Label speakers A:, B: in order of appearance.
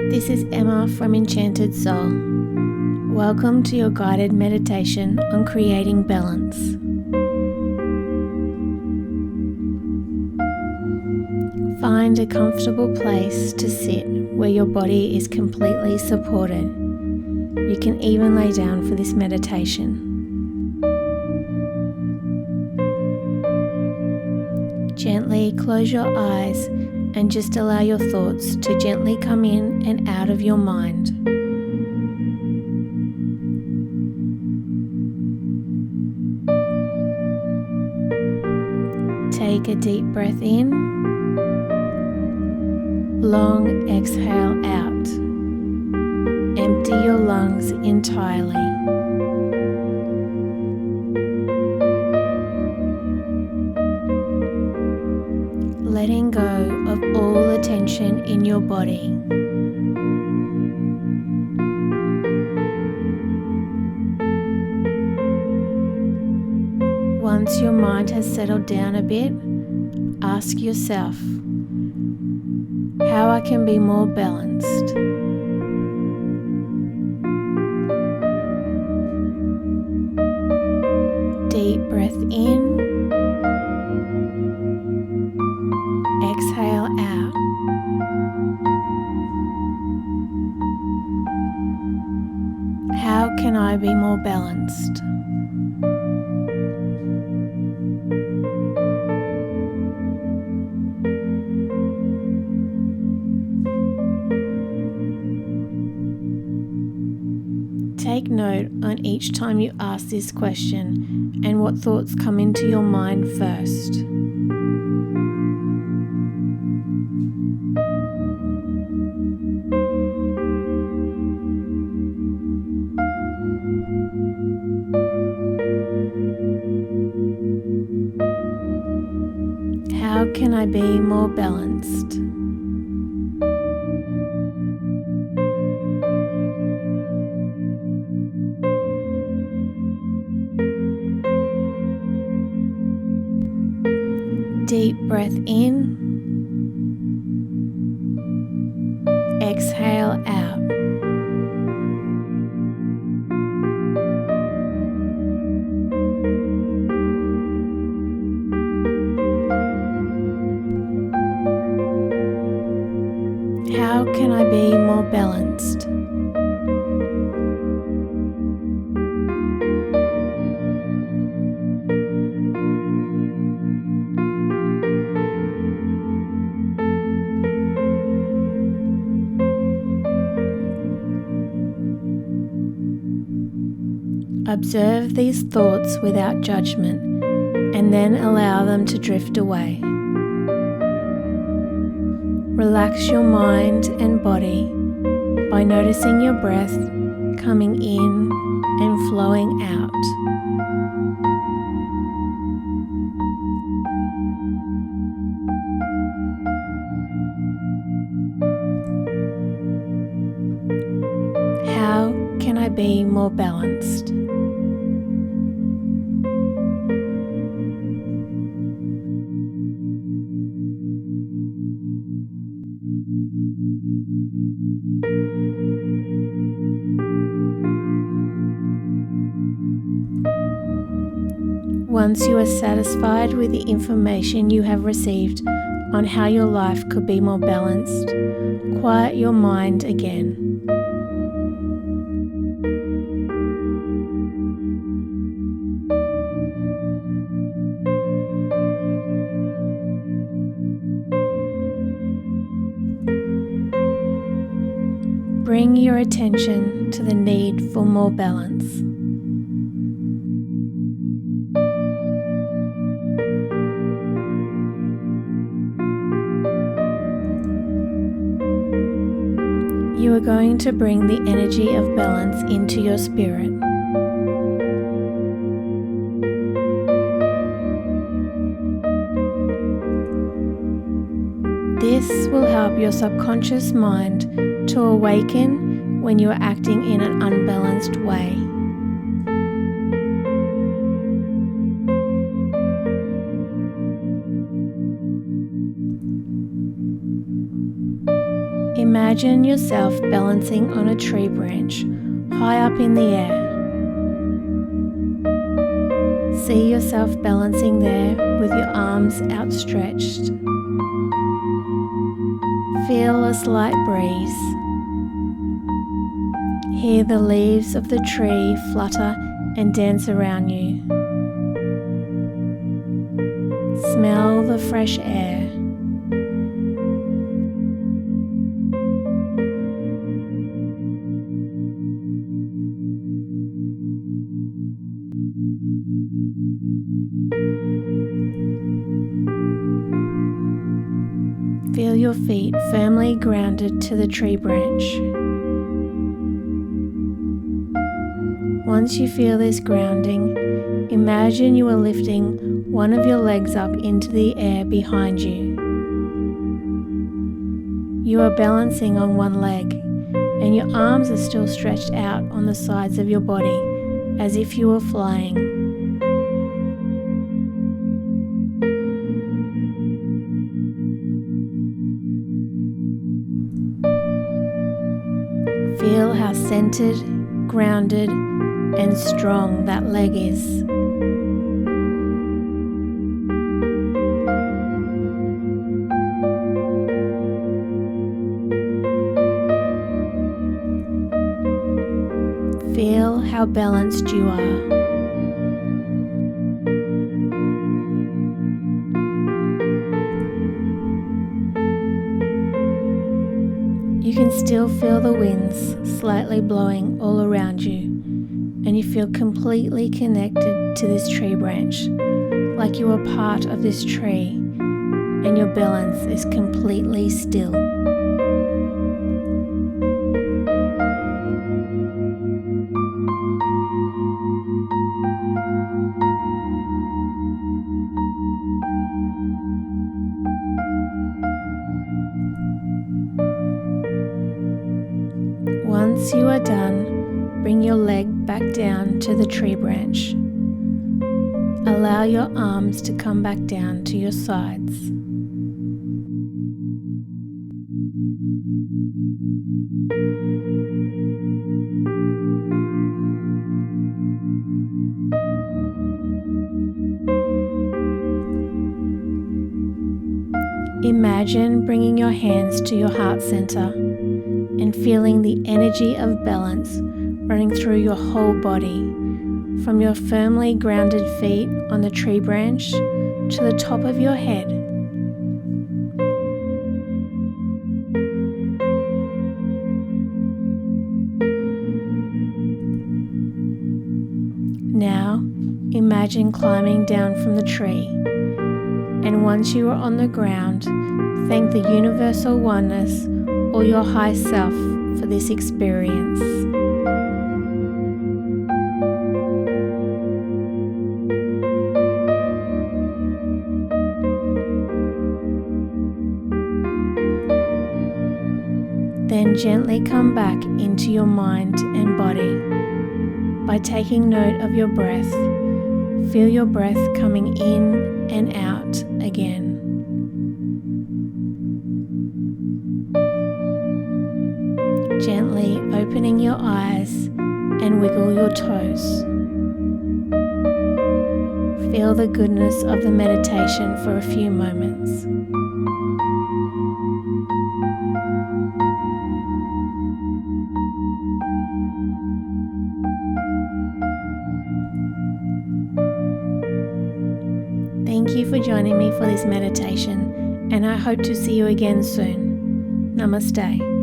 A: This is Emma from Enchanted Soul. Welcome to your guided meditation on creating balance. Find a comfortable place to sit where your body is completely supported. You can even lay down for this meditation. Gently close your eyes and just allow your thoughts to gently come in and out of your mind. Take a deep breath in, long exhale out. Empty your lungs entirely. Letting go of all the tension in your body. Once your mind has settled down a bit, ask yourself, how I can be more balanced. Deep breath in. Exhale out. How can I be more balanced? Take note on each time you ask this question and what thoughts come into your mind first. How can I be more balanced? Deep breath in. Exhale out. How can I be more balanced? Observe these thoughts without judgment and then allow them to drift away. Relax your mind and body by noticing your breath coming in and flowing out. How can I be more balanced? Once you are satisfied with the information you have received on how your life could be more balanced, quiet your mind again. Bring your attention to the need for more balance. You are going to bring the energy of balance into your spirit. This will help your subconscious mind to awaken when you are acting in an unbalanced way. Imagine yourself balancing on a tree branch high up in the air. See yourself balancing there with your arms outstretched. Feel a slight breeze. Hear the leaves of the tree flutter and dance around you. Smell the fresh air. Feel your feet firmly grounded to the tree branch. Once you feel this grounding, imagine you are lifting one of your legs up into the air behind you. You are balancing on one leg, and your arms are still stretched out on the sides of your body, as if you were flying. Feel how centered, grounded, and strong that leg is. Feel how balanced you are. You can still feel the winds slightly blowing all around you, and you feel completely connected to this tree branch, like you are part of this tree, and your balance is completely still. Once you are done, bring your leg back down to the tree branch. Allow your arms to come back down to your sides. Imagine bringing your hands to your heart center and feeling the energy of balance running through your whole body, from your firmly grounded feet on the tree branch to the top of your head. Now, imagine climbing down from the tree, and once you are on the ground, thank the universal oneness or your high self for this experience. Then gently come back into your mind and body by taking note of your breath. Feel your breath coming in and out again. Gently opening your eyes and wiggle your toes. Feel the goodness of the meditation for a few moments. Thank you for joining me for this meditation, and I hope to see you again soon. Namaste.